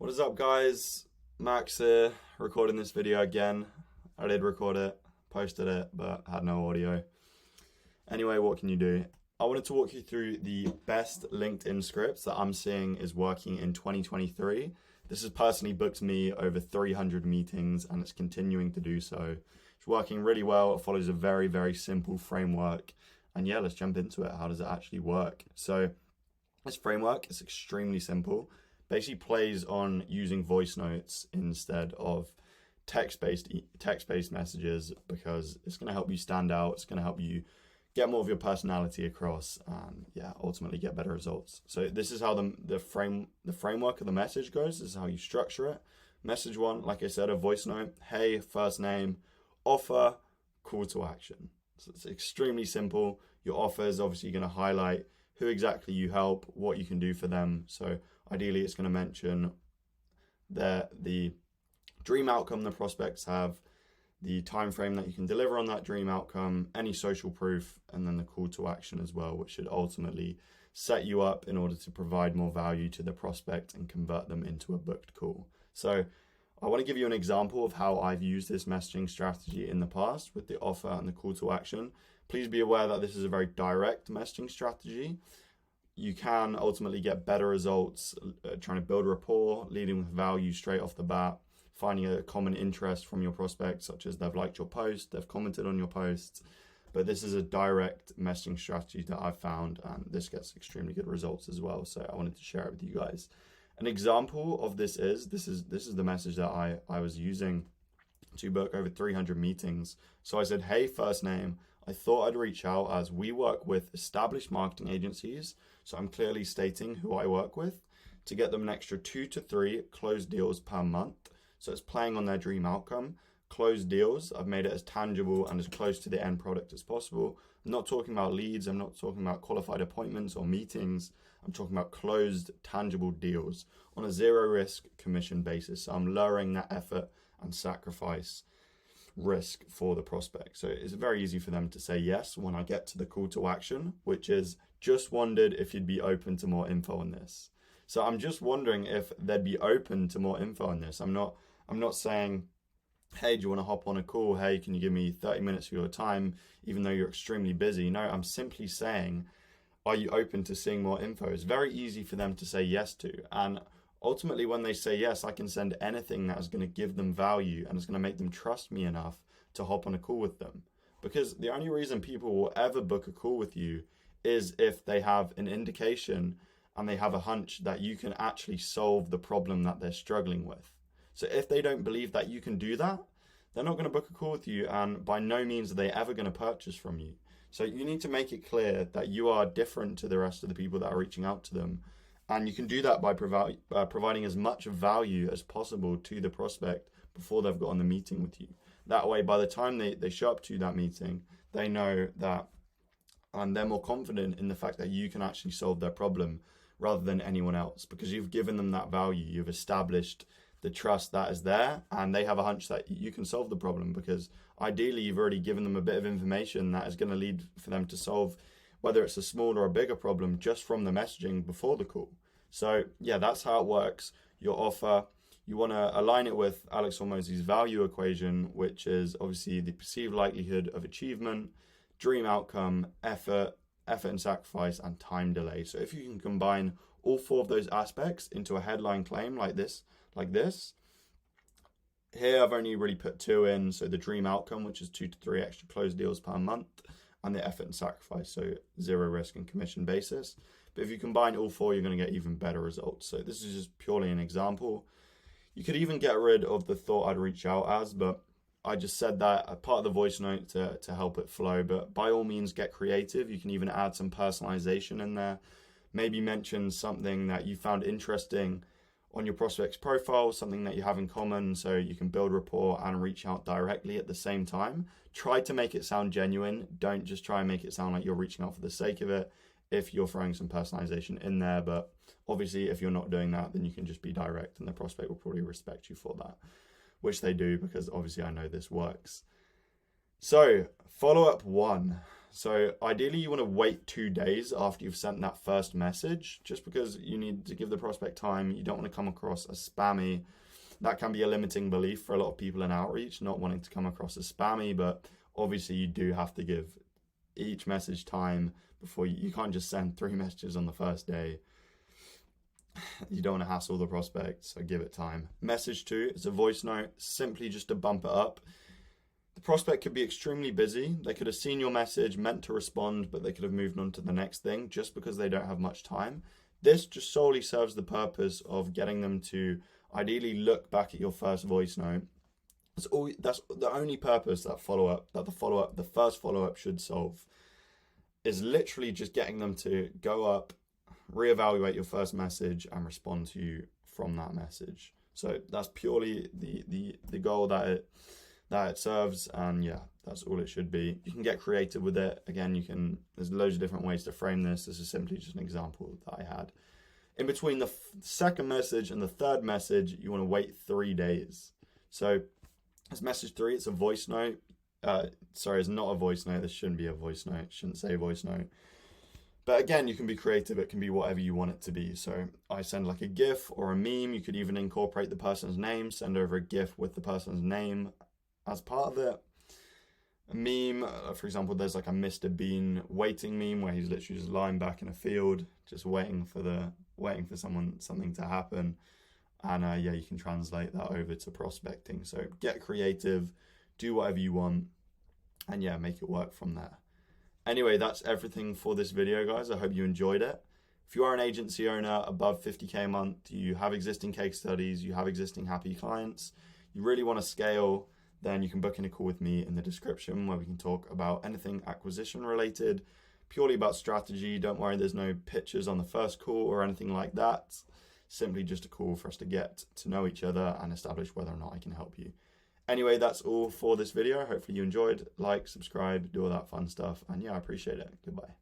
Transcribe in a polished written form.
What is up, guys? Max here, recording this video again. I did record it, posted it, but had no audio. Anyway, what can you do? I wanted to walk you through the best LinkedIn scripts that I'm seeing is working in 2023. This has personally booked me over 300 meetings and it's continuing to do so. It's working really well. It follows a very, very simple framework. And yeah, let's jump into it. How does it actually work? So this framework is extremely simple. Basically plays on using voice notes instead of text-based messages because it's going to help you stand out. It's going to help you get more of your personality across and ultimately get better results. So this is how the framework of the message goes. This is how you structure it. Message one, like I said, a voice note. Hey, first name, offer, call to action. So it's extremely simple. Your offer is obviously going to highlight who exactly you help, what you can do for them. So ideally, it's going to mention the dream outcome the prospects have, the time frame that you can deliver on that dream outcome, any social proof, and then the call to action as well, which should ultimately set you up in order to provide more value to the prospect and convert them into a booked call. So I want to give you an example of how I've used this messaging strategy in the past with the offer and the call to action. Please be aware that this is a very direct messaging strategy. You can ultimately get better results trying to build rapport, leading with value straight off the bat, finding a common interest from your prospects, such as they've liked your post, they've commented on your posts. But this is a direct messaging strategy that I've found, and this gets extremely good results as well. So I wanted to share it with you guys. An example of this is the message that I was using to book over 300 meetings. So I said, hey, first name, I thought I'd reach out as we work with established marketing agencies. So I'm clearly stating who I work with to get them an extra 2 to 3 closed deals per month. So it's playing on their dream outcome. Closed deals, I've made it as tangible and as close to the end product as possible. I'm not talking about leads. I'm not talking about qualified appointments or meetings. I'm talking about closed, tangible deals on a zero risk commission basis. So I'm lowering that effort and sacrifice risk for the prospect. So it's very easy for them to say yes when I get to the call to action, which is just wondered if you'd be open to more info on this. So I'm just wondering if they'd be open to more info on this. I'm not saying, hey, do you want to hop on a call? Hey, can you give me 30 minutes of your time, even though you're extremely busy? No, I'm simply saying, are you open to seeing more info? It's very easy for them to say yes to. And ultimately, when they say yes, I can send anything that is going to give them value and is going to make them trust me enough to hop on a call with them. Because the only reason people will ever book a call with you is if they have an indication and they have a hunch that you can actually solve the problem that they're struggling with. So if they don't believe that you can do that, they're not going to book a call with you, and by no means are they ever going to purchase from you. So you need to make it clear that you are different to the rest of the people that are reaching out to them. And you can do that by providing as much value as possible to the prospect before they've got on the meeting with you. That way, by the time they show up to that meeting, they know that, and they're more confident in the fact that you can actually solve their problem rather than anyone else, because you've given them that value. You've established the trust that is there, and they have a hunch that you can solve the problem because ideally you've already given them a bit of information that is going to lead for them to solve whether it's a small or a bigger problem just from the messaging before the call. So yeah, that's how it works. Your offer, you want to align it with Alex Hormozi's value equation, which is obviously the perceived likelihood of achievement, dream outcome, effort and sacrifice, and time delay. So if you can combine all 4 of those aspects into a headline claim like this, here I've only really put 2 in. So the dream outcome, which is 2 to 3 extra closed deals per month, and the effort and sacrifice, so zero risk and commission basis. But if you combine all 4, you're going to get even better results. So this is just purely an example. You could even get rid of the thought I'd reach out as, but I just said that a part of the voice note to help it flow. But by all means, get creative. You can even add some personalization in there. Maybe mention something that you found interesting on your prospect's profile, something that you have in common, so you can build rapport and reach out directly at the same time. Try to make it sound genuine. Don't just try and make it sound like you're reaching out for the sake of it if you're throwing some personalization in there. But obviously, if you're not doing that, then you can just be direct and the prospect will probably respect you for that, which they do because obviously I know this works. So follow-up 1. So ideally you want to wait 2 days after you've sent that first message, just because you need to give the prospect time. You don't want to come across as spammy. That can be a limiting belief for a lot of people in outreach, not wanting to come across as spammy, but obviously you do have to give each message time before you can't just send 3 messages on the first day. You don't want to hassle the prospect, so give it time. Message 2 is a voice note, simply just to bump it up. The prospect could be extremely busy. They could have seen your message, meant to respond, but they could have moved on to the next thing just because they don't have much time. This just solely serves the purpose of getting them to ideally look back at your first voice note. That's the only purpose the first follow-up should solve, is literally just getting them to go up, reevaluate your first message, and respond to you from that message. So that's purely the goal that it serves, and yeah, that's all it should be. You can get creative with it. Again, there's loads of different ways to frame this. This is simply just an example that I had. In between the second message and the third message, you want to wait 3 days. So as message 3, it's a voice note. It's not a voice note. This shouldn't be a voice note. It shouldn't say voice note. But again, you can be creative. It can be whatever you want it to be. So I send like a GIF or a meme. You could even incorporate the person's name, send over a GIF with the person's name as part of it. A meme, for example, there's like a Mr. Bean waiting meme where he's literally just lying back in a field, just waiting for something to happen. And you can translate that over to prospecting. So get creative, do whatever you want, and yeah, make it work from there. Anyway, that's everything for this video, guys. I hope you enjoyed it. If you are an agency owner above 50K a month, you have existing case studies, you have existing happy clients, you really want to scale, then you can book in a call with me in the description where we can talk about anything acquisition related, purely about strategy. Don't worry, there's no pitches on the first call or anything like that. Simply just a call for us to get to know each other and establish whether or not I can help you. Anyway, that's all for this video. Hopefully you enjoyed. Like, subscribe, do all that fun stuff. And yeah, I appreciate it. Goodbye.